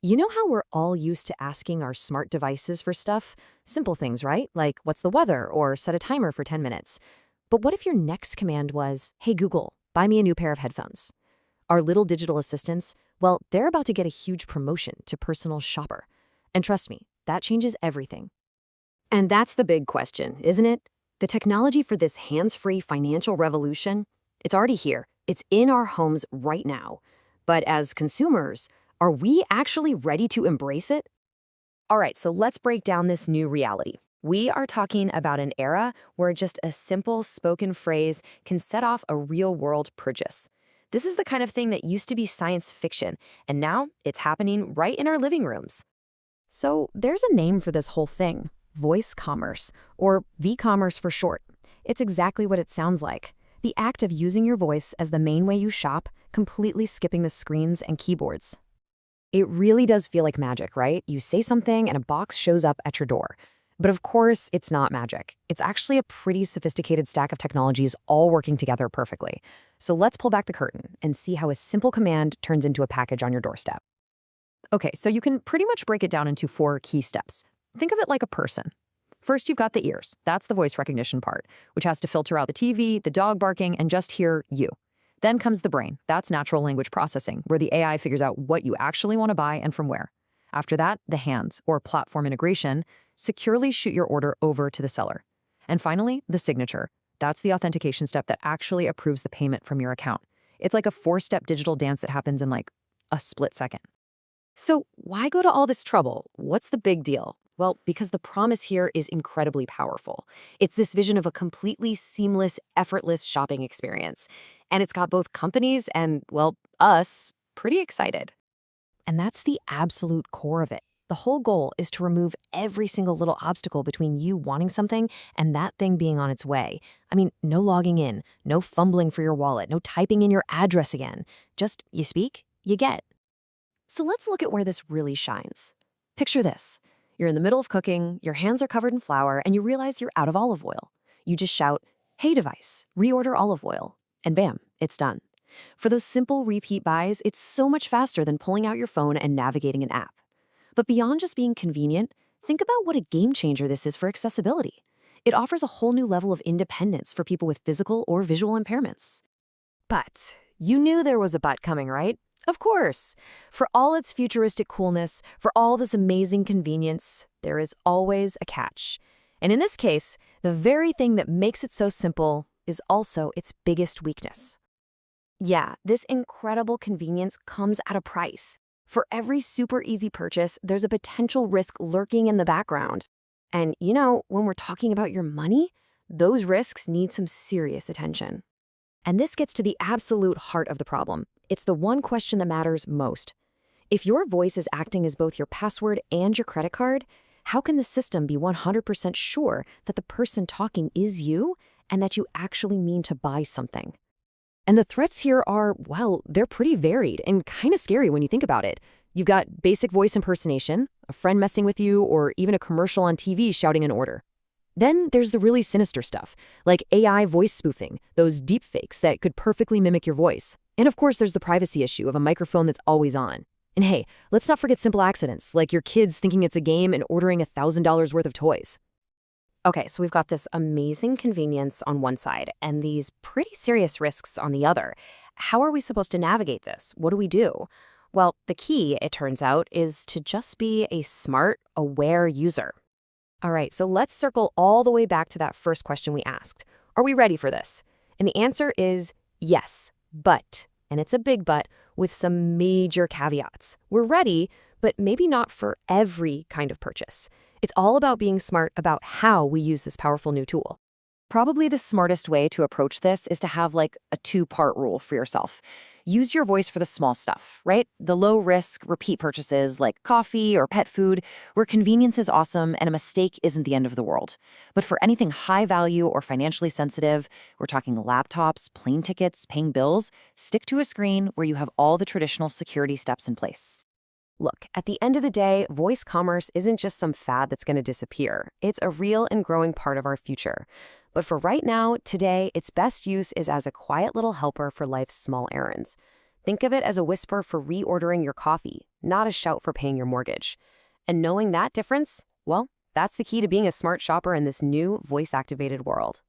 You know how we're all used to asking our smart devices for stuff? Simple things, right? Like, what's the weather? Or set a timer for 10 minutes. But what if your next command was, hey Google, buy me a new pair of headphones? Our little digital assistants, well, they're about to get a huge promotion to personal shopper. And trust me, that changes everything. And that's the big question, isn't it? The technology for this hands-free financial revolution, it's already here. It's in our homes right now. But as consumers, are we actually ready to embrace it? All right, so let's break down this new reality. We are talking about an era where just a simple spoken phrase can set off a real-world purchase. This is the kind of thing that used to be science fiction, and now it's happening right in our living rooms. So there's a name for this whole thing, voice commerce, or v-commerce for short. It's exactly what it sounds like. The act of using your voice as the main way you shop, completely skipping the screens and keyboards. It really does feel like magic, right? You say something and a box shows up at your door. But of course, it's not magic. It's actually a pretty sophisticated stack of technologies all working together perfectly. So let's pull back the curtain and see how a simple command turns into a package on your doorstep. Okay, so you can pretty much break it down into 4 key steps. Think of it like a person. First, you've got the ears. That's the voice recognition part, which has to filter out the TV, the dog barking, and just hear you. Then comes the brain. That's natural language processing, where the AI figures out what you actually want to buy and from where. After that, the hands, or platform integration, securely shoot your order over to the seller. And finally, the signature. That's the authentication step that actually approves the payment from your account. It's like a 4-step digital dance that happens in like a split second. So why go to all this trouble? What's the big deal? Well, because the promise here is incredibly powerful. It's this vision of a completely seamless, effortless shopping experience. And it's got both companies and, well, us pretty excited. And that's the absolute core of it. The whole goal is to remove every single little obstacle between you wanting something and that thing being on its way. I mean, no logging in, no fumbling for your wallet, no typing in your address again. Just you speak, you get. So let's look at where this really shines. Picture this. You're in the middle of cooking, your hands are covered in flour, and you realize you're out of olive oil. You just shout, hey device, reorder olive oil. And bam, it's done. For those simple repeat buys, it's so much faster than pulling out your phone and navigating an app. But beyond just being convenient, think about what a game changer this is for accessibility. It offers a whole new level of independence for people with physical or visual impairments. But you knew there was a but coming, right? Of course. For all its futuristic coolness, for all this amazing convenience, there is always a catch. And in this case, the very thing that makes it so simple is also its biggest weakness. Yeah, this incredible convenience comes at a price. For every super easy purchase, there's a potential risk lurking in the background. And you know, when we're talking about your money, those risks need some serious attention. And this gets to the absolute heart of the problem. It's the one question that matters most. If your voice is acting as both your password and your credit card, how can the system be 100% sure that the person talking is you and that you actually mean to buy something? And the threats here are, well, they're pretty varied and kind of scary when you think about it. You've got basic voice impersonation, a friend messing with you, or even a commercial on TV shouting an order. Then there's the really sinister stuff, like AI voice spoofing, those deepfakes that could perfectly mimic your voice. And of course, there's the privacy issue of a microphone that's always on. And hey, let's not forget simple accidents, like your kids thinking it's a game and ordering $1,000 worth of toys. Okay, so we've got this amazing convenience on one side and these pretty serious risks on the other. How are we supposed to navigate this? What do we do? Well, the key, it turns out, is to just be a smart, aware user. All right, so let's circle all the way back to that first question we asked. Are we ready for this? And the answer is yes, but, and it's a big but, with some major caveats. We're ready, but maybe not for every kind of purchase. It's all about being smart about how we use this powerful new tool. Probably the smartest way to approach this is to have like a 2-part rule for yourself. Use your voice for the small stuff, right? The low-risk, repeat purchases like coffee or pet food, where convenience is awesome and a mistake isn't the end of the world. But for anything high value or financially sensitive, we're talking laptops, plane tickets, paying bills, stick to a screen where you have all the traditional security steps in place. Look, at the end of the day, voice commerce isn't just some fad that's going to disappear. It's a real and growing part of our future. But for right now, today, its best use is as a quiet little helper for life's small errands. Think of it as a whisper for reordering your coffee, not a shout for paying your mortgage. And knowing that difference, well, that's the key to being a smart shopper in this new voice-activated world.